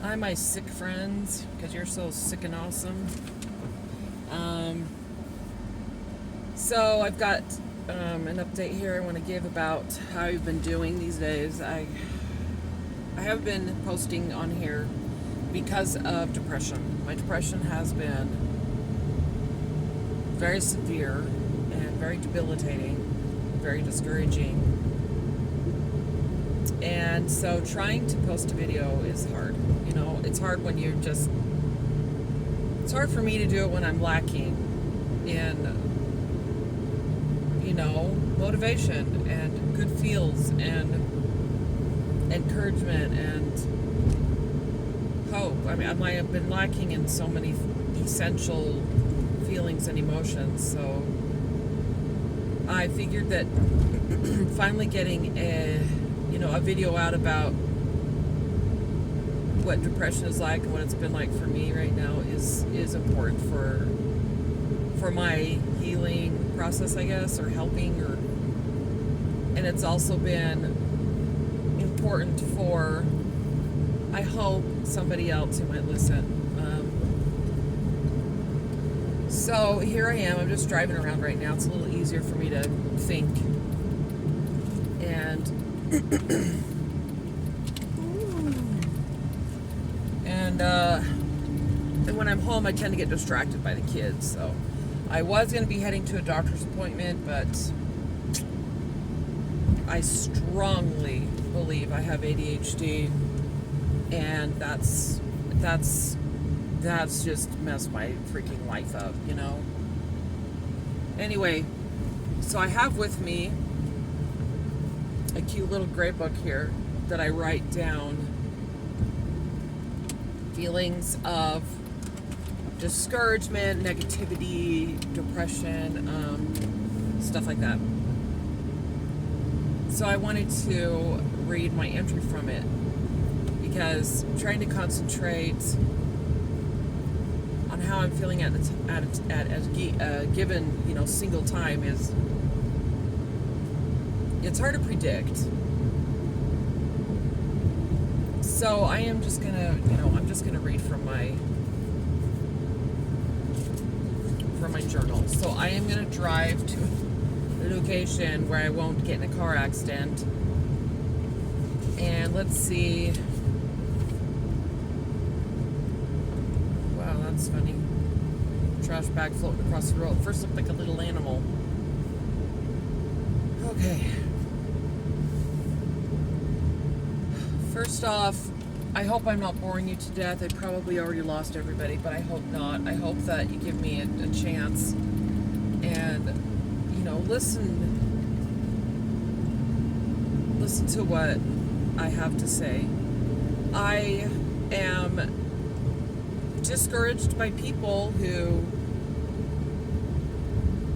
Hi, my sick friends, because you're so sick and awesome. Um, so I've got an update here I want to give about how I've been doing these days. I have been posting on here because of depression. My depression has been very severe and very debilitating, very discouraging. And so trying to post a video is hard. You know, it's hard when you're just, it's hard for me to do it when I'm lacking in, motivation and good feels and encouragement and hope. I mean, I've been lacking in so many essential feelings and emotions. So I figured that finally getting a video out about what depression is like and what it's been like for me right now is important for my healing process, I guess, or helping, and it's also been important for, I hope, somebody else who might listen. So here I am. I'm just driving around right now. It's a little easier for me to think. And and when I'm home, I tend to get distracted by the kids. So I was going to be heading to a doctor's appointment, but I strongly believe I have ADHD, and that's just messed my freaking life up, Anyway, so I have with me a cute little gray book here that I write down feelings of discouragement, negativity, depression, stuff like that. So I wanted to read my entry from it because trying to concentrate on how I'm feeling at a given single time it's hard to predict. So I am just gonna read from my journal. So I am gonna drive to a location where I won't get in a car accident. And let's see. Wow, that's funny. Trash bag floating across the road. First looked like a little animal. Okay. First off, I hope I'm not boring you to death. I probably already lost everybody, but I hope not. I hope that you give me a chance and, listen to what I have to say. I am discouraged by people who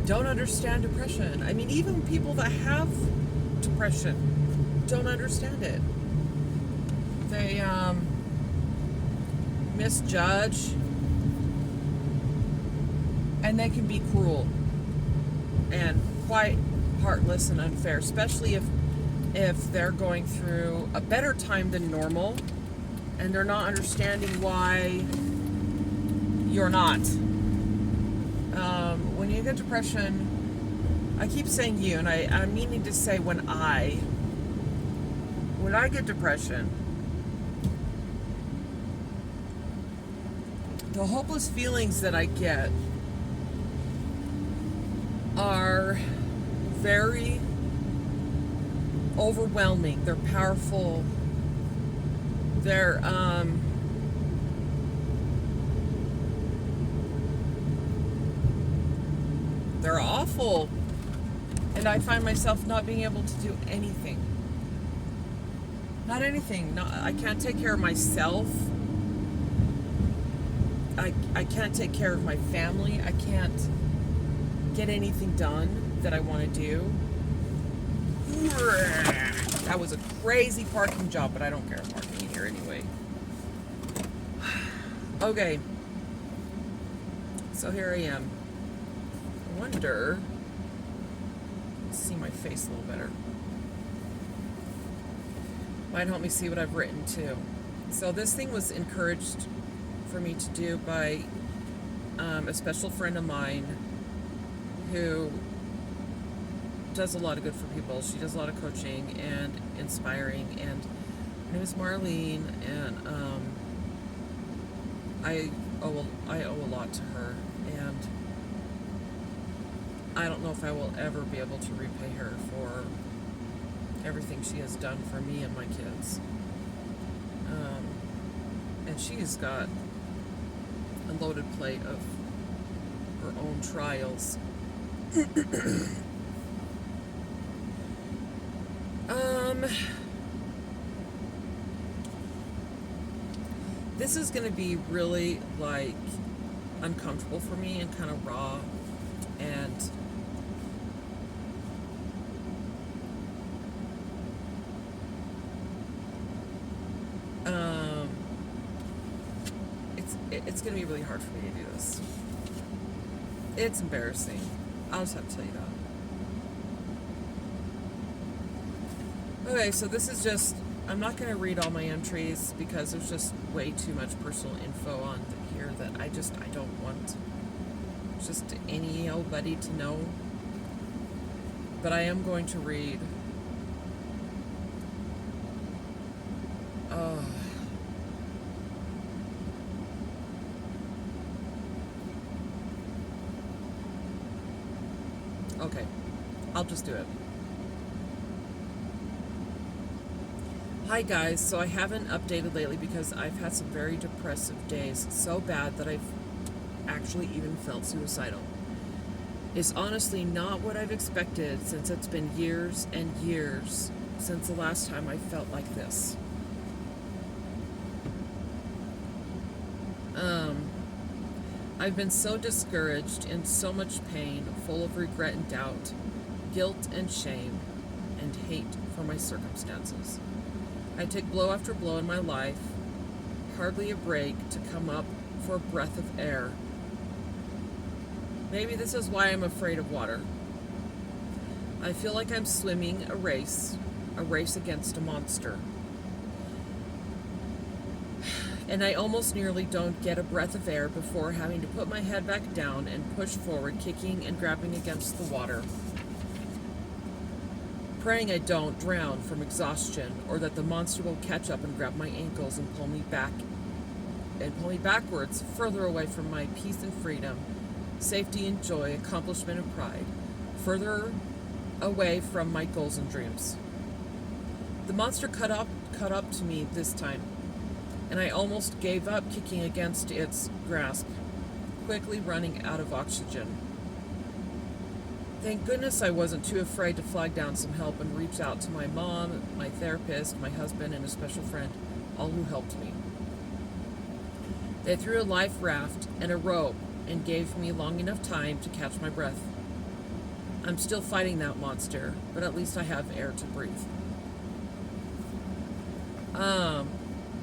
don't understand depression. I mean, even people that have depression don't understand it. They misjudge, and they can be cruel and quite heartless and unfair, especially if they're going through a better time than normal and they're not understanding why you're not. When you get depression, I keep saying you, and I'm meaning to say when I get depression, the hopeless feelings that I get are very overwhelming. They're powerful. They're awful. And I find myself not being able to do anything. Not anything. I can't take care of myself. I can't take care of my family. I can't get anything done that I want to do. That was a crazy parking job, but I don't care. I'm parking in here anyway. Okay. So here I am. I wonder. Let's see my face a little better. Might help me see what I've written too. So this thing was encouraged for me to do by a special friend of mine who does a lot of good for people. She does a lot of coaching and inspiring, and her name is Marlene, and I owe a lot to her, and I don't know if I will ever be able to repay her for everything she has done for me and my kids. And she's got a loaded plate of her own trials. This is going to be really, like, uncomfortable for me and kind of raw, and it's going to be really hard for me to do this. It's embarrassing. I'll just have to tell you that. Okay, so this is just, I'm not going to read all my entries because there's just way too much personal info on here that I don't want just anybody to know. But I am going to read. Okay, I'll just do it. Hi guys, so I haven't updated lately because I've had some very depressive days, so bad that I've actually even felt suicidal. It's honestly not what I've expected, since it's been years and years since the last time I felt like this. I've been so discouraged, in so much pain, full of regret and doubt, guilt and shame, and hate for my circumstances. I take blow after blow in my life, hardly a break to come up for a breath of air. Maybe this is why I'm afraid of water. I feel like I'm swimming a race against a monster. And I almost nearly don't get a breath of air before having to put my head back down and push forward, kicking and grabbing against the water. Praying I don't drown from exhaustion, or that the monster will catch up and grab my ankles and pull me backwards, further away from my peace and freedom, safety and joy, accomplishment and pride, further away from my goals and dreams. The monster caught up to me this time, and I almost gave up kicking against its grasp, quickly running out of oxygen. Thank goodness I wasn't too afraid to flag down some help and reach out to my mom, my therapist, my husband, and a special friend, all who helped me. They threw a life raft and a rope and gave me long enough time to catch my breath. I'm still fighting that monster, but at least I have air to breathe.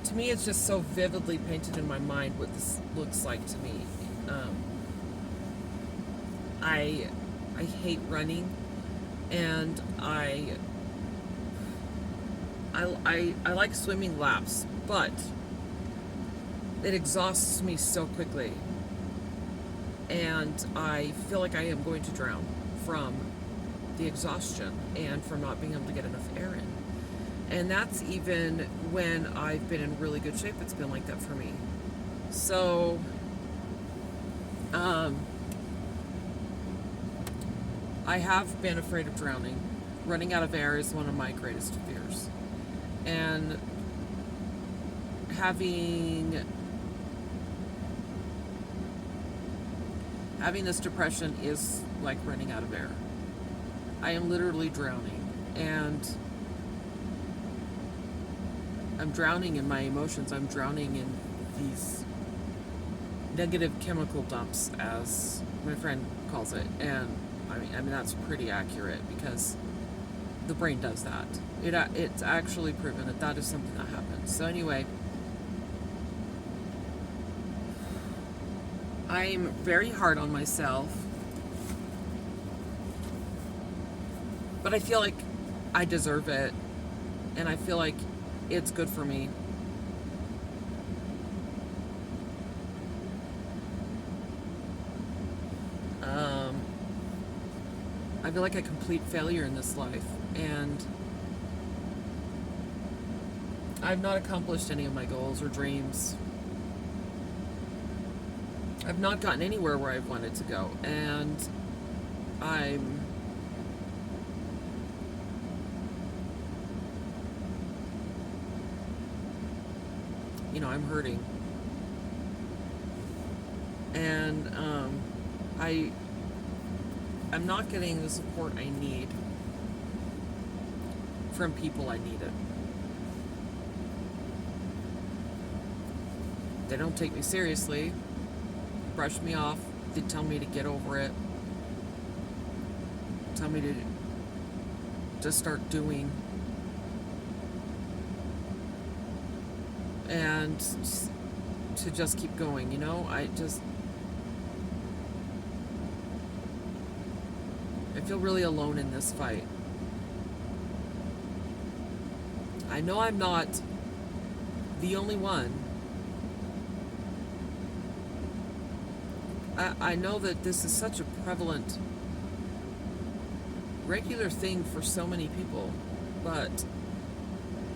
To me, it's just so vividly painted in my mind what this looks like to me. I hate running, and I like swimming laps, but it exhausts me so quickly, and I feel like I am going to drown from the exhaustion and from not being able to get enough air in. And that's even when I've been in really good shape. It's been like that for me. So, I have been afraid of drowning. Running out of air is one of my greatest fears. And having this depression is like running out of air. I am literally drowning, and I'm drowning in my emotions. I'm drowning in these negative chemical dumps, as my friend calls it. And I mean that's pretty accurate, because the brain does that. It's actually proven that is something that happens. So anyway, I'm very hard on myself, but I feel like I deserve it, and I feel like it's good for me. I feel like a complete failure in this life, and I've not accomplished any of my goals or dreams. I've not gotten anywhere where I've wanted to go, and I'm I'm hurting, and I'm not getting the support I need from people I need it. They don't take me seriously, brush me off. They tell me to get over it, tell me to just start doing, and to just keep going. I feel really alone in this fight. I know I'm not the only one. I know that this is such a prevalent, regular thing for so many people, but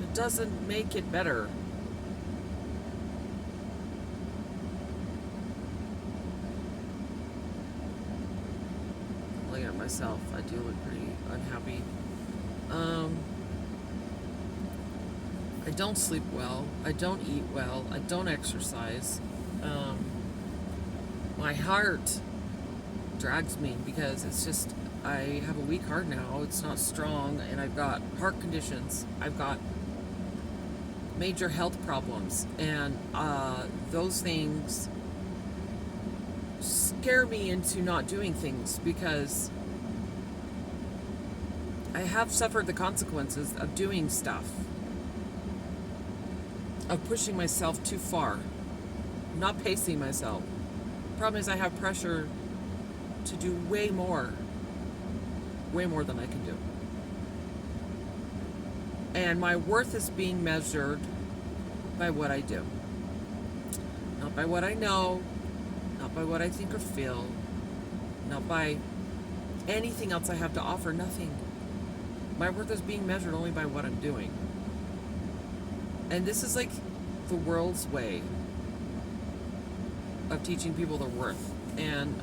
it doesn't make it better. Looking at myself, I do look pretty unhappy. I don't sleep well. I don't eat well. I don't exercise. My heart drags me because it's just, I have a weak heart now. It's not strong, and I've got heart conditions. I've got major health problems, and those things scare me into not doing things because I have suffered the consequences of doing stuff, of pushing myself too far, not pacing myself. Problem is, I have pressure to do way more than I can do. And my worth is being measured by what I do. Not by what I know, not by what I think or feel, not by anything else I have to offer, nothing. My worth is being measured only by what I'm doing. And this is like the world's way of teaching people their worth. And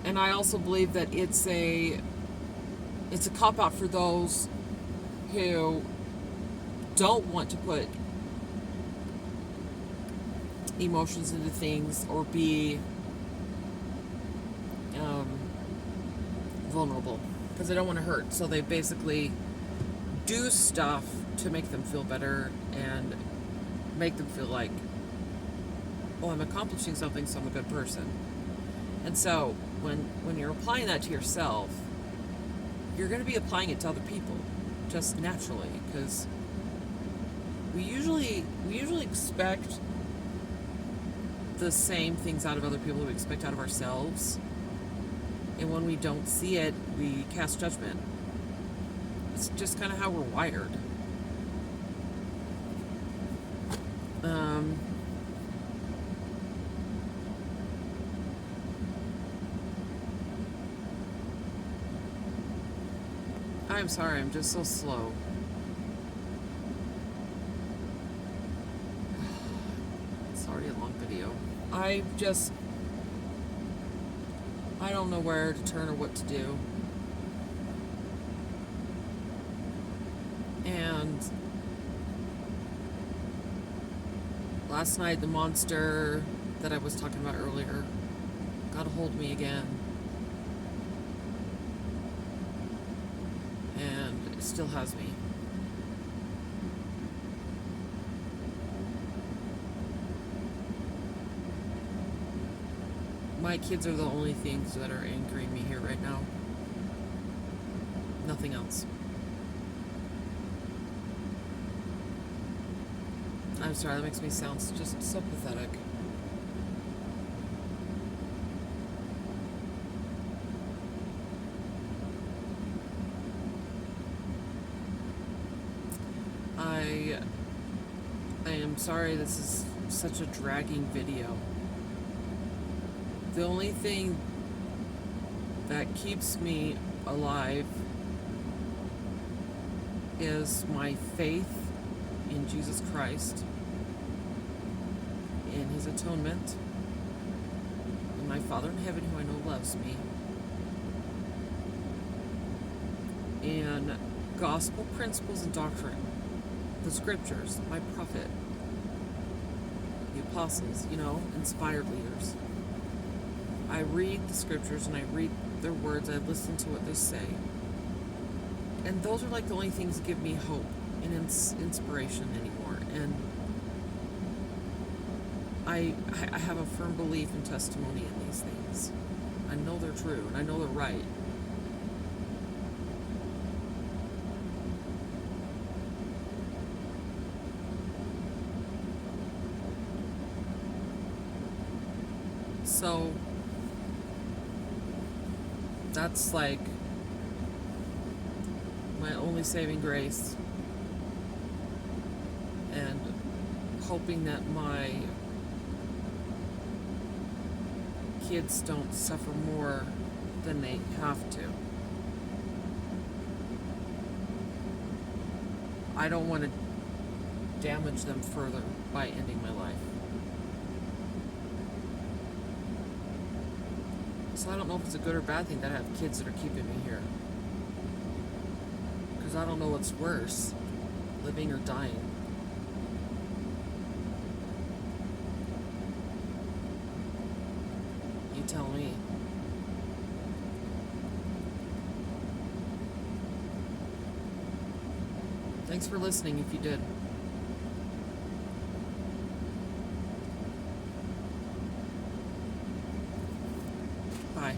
and I also believe that it's a cop-out for those who don't want to put emotions into things or be vulnerable, because they don't want to hurt. So they basically do stuff to make them feel better and make them feel like, oh, I'm accomplishing something, so I'm a good person. And so when you're applying that to yourself, you're going to be applying it to other people just naturally, because we usually expect the same things out of other people that we expect out of ourselves. And when we don't see it, we cast judgment. It's just kind of how we're wired. I'm sorry, I'm just so slow. It's already a long video. I don't know where to turn or what to do. And last night, the monster that I was talking about earlier got a hold of me again. And it still has me. My kids are the only things that are angering me here right now. Nothing else. I'm sorry, that makes me sound just so pathetic. I am sorry this is such a dragging video. The only thing that keeps me alive is my faith in Jesus Christ, in his atonement, and my Father in heaven who I know loves me, and gospel principles and doctrine, the scriptures, my prophet, the apostles, inspired leaders. I read the scriptures and I read their words, I listen to what they say. And those are like the only things that give me hope and inspiration anymore. And I have a firm belief and testimony in these things. I know they're true and I know they're right. So that's like my only saving grace, and hoping that my kids don't suffer more than they have to. I don't want to damage them further by ending my life. So I don't know if it's a good or bad thing that I have kids that are keeping me here. Because I don't know what's worse, living or dying. You tell me. Thanks for listening if you did. Bye.